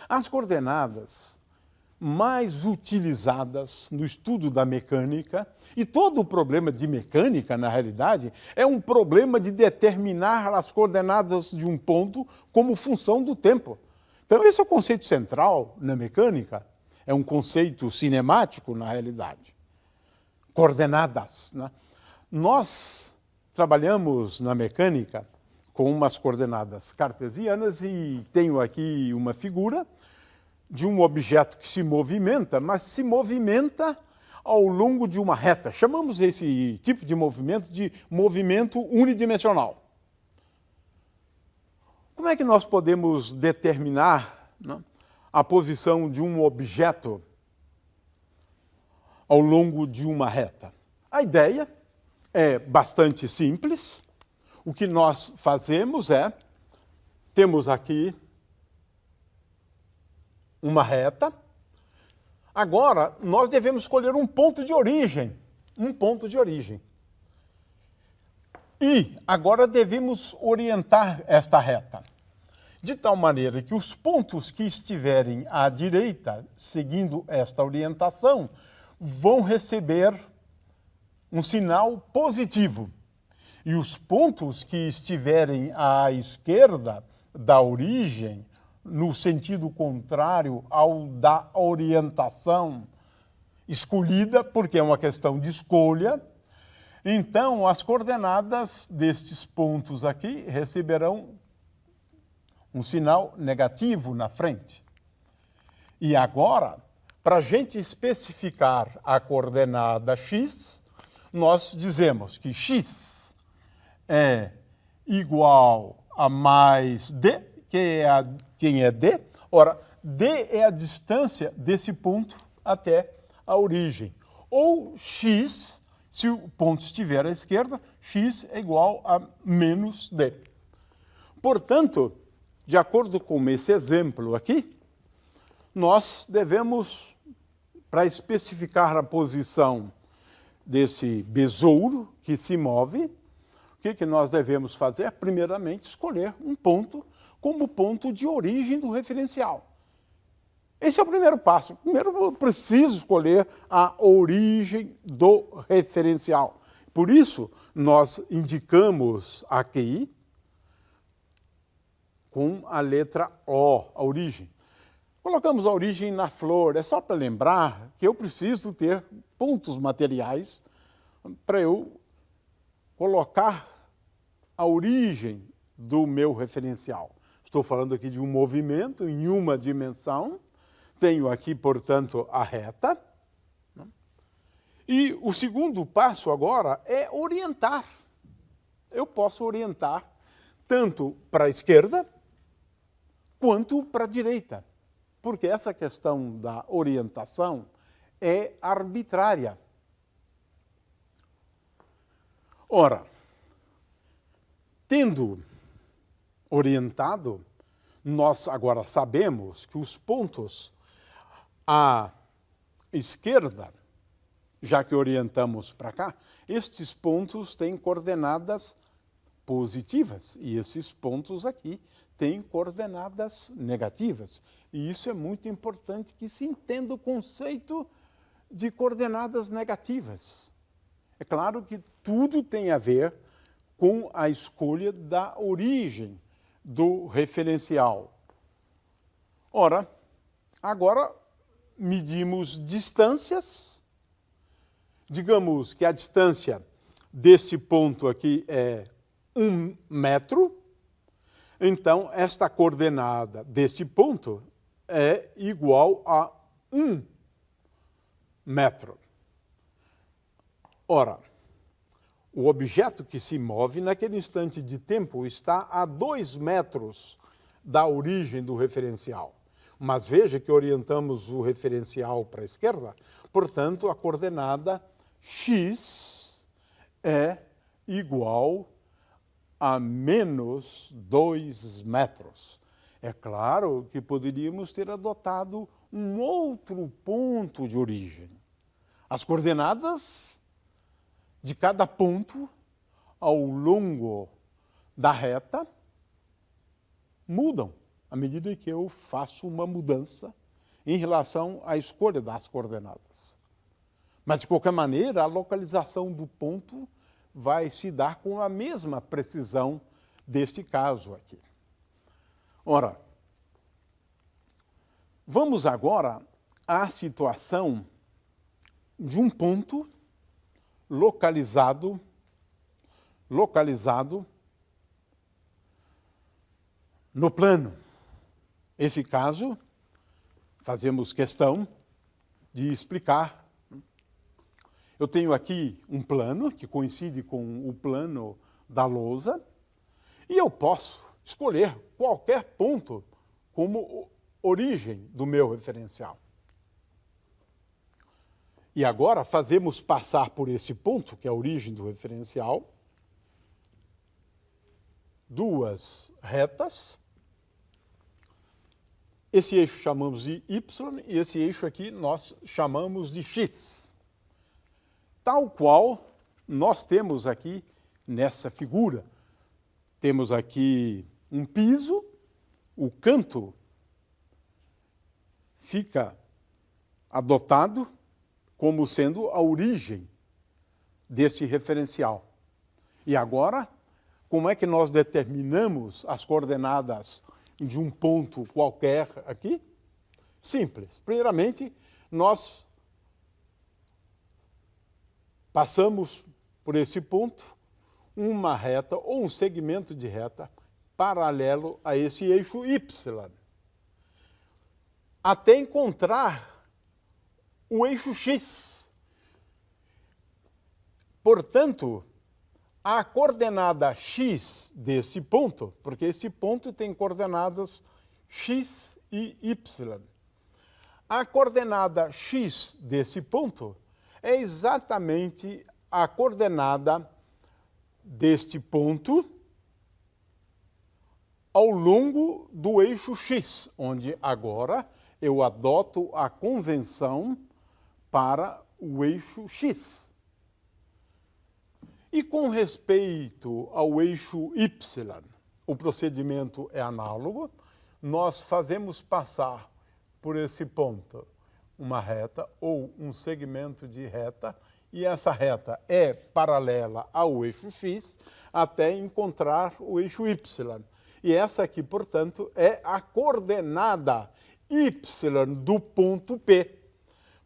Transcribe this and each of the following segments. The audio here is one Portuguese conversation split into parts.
As coordenadas mais utilizadas no estudo da mecânica, e todo o problema de mecânica, na realidade, é um problema de determinar as coordenadas de um ponto como função do tempo. Então, esse é o conceito central na mecânica, é um conceito cinemático, na realidade. Coordenadas, né? Nós trabalhamos na mecânica com umas coordenadas cartesianas e tenho aqui uma figura de um objeto que se movimenta, mas se movimenta ao longo de uma reta. Chamamos esse tipo de movimento de movimento unidimensional. Como é que nós podemos determinar, né, a posição de um objeto ao longo de uma reta? A ideia é bastante simples. O que nós fazemos é, temos aqui uma reta. Agora, nós devemos escolher um ponto de origem. Um ponto de origem. E agora devemos orientar esta reta. De tal maneira que os pontos que estiverem à direita, seguindo esta orientação, vão receber um sinal positivo. E os pontos que estiverem à esquerda da origem, no sentido contrário ao da orientação escolhida, porque é uma questão de escolha, então as coordenadas destes pontos aqui receberão um sinal negativo na frente. E agora, para a gente especificar a coordenada x, nós dizemos que x é igual a mais d, quem é d? Ora, d é a distância desse ponto até a origem. Ou x, se o ponto estiver à esquerda, x é igual a menos d. Portanto, de acordo com esse exemplo aqui, nós devemos, para especificar a posição desse besouro que se move, o que nós devemos fazer? Primeiramente, escolher um ponto como ponto de origem do referencial. Esse é o primeiro passo. Primeiro, eu preciso escolher a origem do referencial. Por isso, nós indicamos aqui com a letra O, a origem. Colocamos a origem na flor. É só para lembrar que eu preciso ter pontos materiais para eu colocar a origem do meu referencial. Estou falando aqui de um movimento em uma dimensão. Tenho aqui, portanto, a reta. E o segundo passo agora é orientar. Eu posso orientar tanto para a esquerda quanto para a direita. Porque essa questão da orientação é arbitrária. Ora, tendo orientado, nós agora sabemos que os pontos à esquerda, já que orientamos para cá, estes pontos têm coordenadas positivas e esses pontos aqui têm coordenadas negativas. E isso é muito importante que se entenda o conceito de coordenadas negativas. É claro que tudo tem a ver com a escolha da origem do referencial. Ora, agora medimos distâncias. Digamos que a distância desse ponto aqui é 1 metro. Então, esta coordenada desse ponto é igual a 1 metro. Ora, o objeto que se move naquele instante de tempo está a 2 metros da origem do referencial. Mas veja que orientamos o referencial para a esquerda, portanto, a coordenada x é igual a menos 2 metros. É claro que poderíamos ter adotado um outro ponto de origem. As coordenadas de cada ponto ao longo da reta mudam. à medida que eu faço uma mudança em relação à escolha das coordenadas. Mas, de qualquer maneira, a localização do ponto vai se dar com a mesma precisão deste caso aqui. Ora, vamos agora à situação de um ponto localizado no plano. Esse caso, fazemos questão de explicar. Eu tenho aqui um plano que coincide com o plano da lousa e eu posso escolher qualquer ponto como origem do meu referencial. E agora fazemos passar por esse ponto, que é a origem do referencial, duas retas. Esse eixo chamamos de Y e esse eixo aqui nós chamamos de X. Tal qual nós temos aqui nessa figura. Temos aqui um piso, o canto fica adotado como sendo a origem desse referencial. E agora, como é que nós determinamos as coordenadas de um ponto qualquer aqui? Simples. Primeiramente, nós passamos por esse ponto uma reta ou um segmento de reta paralelo a esse eixo Y, até encontrar o eixo X. Portanto, a coordenada X desse ponto, porque esse ponto tem coordenadas X e Y. A coordenada X desse ponto é exatamente a coordenada deste ponto ao longo do eixo X, onde agora eu adoto a convenção para o eixo X. E com respeito ao eixo Y, o procedimento é análogo. Nós fazemos passar por esse ponto uma reta ou um segmento de reta, e essa reta é paralela ao eixo X até encontrar o eixo Y. E essa aqui, portanto, é a coordenada Y do ponto P.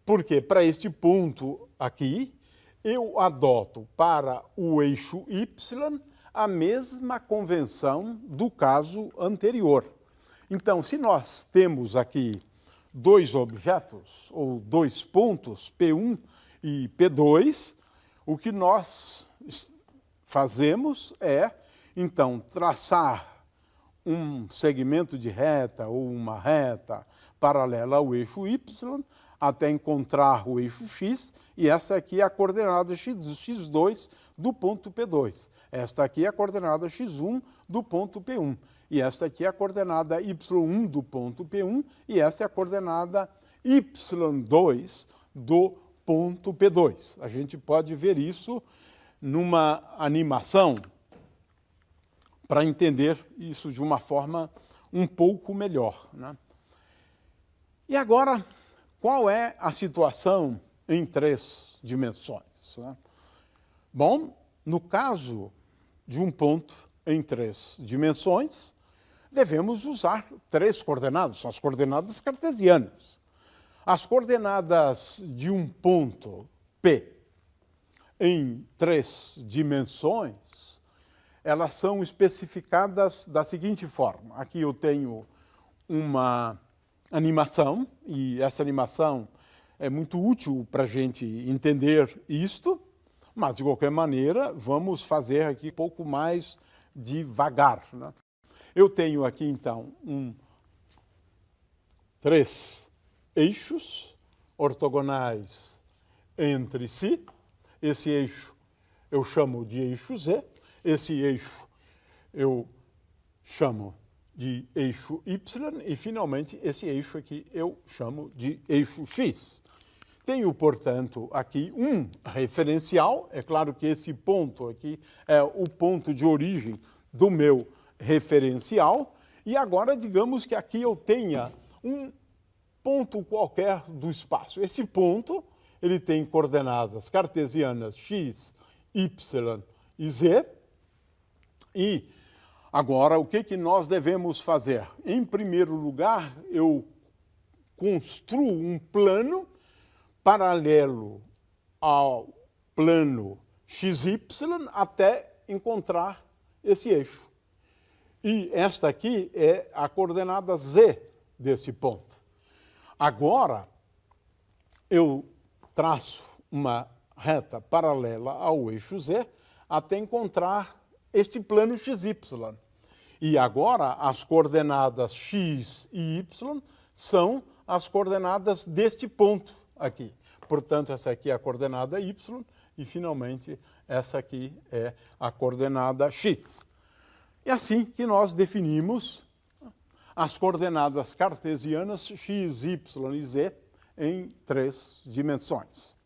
Porque para este ponto aqui, eu adoto para o eixo Y a mesma convenção do caso anterior. Então, se nós temos aqui dois objetos, ou dois pontos, P1 e P2, o que nós fazemos é, então, traçar um segmento de reta ou uma reta paralela ao eixo Y até encontrar o eixo X, e essa aqui é a coordenada X2 do ponto P2. Esta aqui é a coordenada X1 do ponto P1. E esta aqui é a coordenada Y1 do ponto P1, e essa é a coordenada Y2 do ponto P2. A gente pode ver isso numa animação para entender isso de uma forma um pouco melhor, né? E agora, qual é a situação em 3 dimensões, né? Bom, no caso de um ponto em 3 dimensões, devemos usar 3 coordenadas, são as coordenadas cartesianas. As coordenadas de um ponto P em 3 dimensões, elas são especificadas da seguinte forma. Aqui eu tenho uma animação, e essa animação é muito útil para a gente entender isto, mas, de qualquer maneira, vamos fazer aqui um pouco mais devagar, né? Eu tenho aqui, então, 3 eixos ortogonais entre si. Esse eixo eu chamo de eixo Z, esse eixo eu chamo de eixo Y, e, finalmente, esse eixo aqui eu chamo de eixo X. Tenho, portanto, aqui um referencial. É claro que esse ponto aqui é o ponto de origem do meu referencial, E agora, digamos que aqui eu tenha um ponto qualquer do espaço. Esse ponto, ele tem coordenadas cartesianas x, y e z. E agora, o que nós devemos fazer? Em primeiro lugar, eu construo um plano paralelo ao plano XY até encontrar esse eixo. E esta aqui é a coordenada z desse ponto. Agora, eu traço uma reta paralela ao eixo z até encontrar este plano XY. E agora, as coordenadas x e y são as coordenadas deste ponto aqui. Portanto, essa aqui é a coordenada y e, finalmente, essa aqui é a coordenada x. É assim que nós definimos as coordenadas cartesianas x, y e z em 3 dimensões.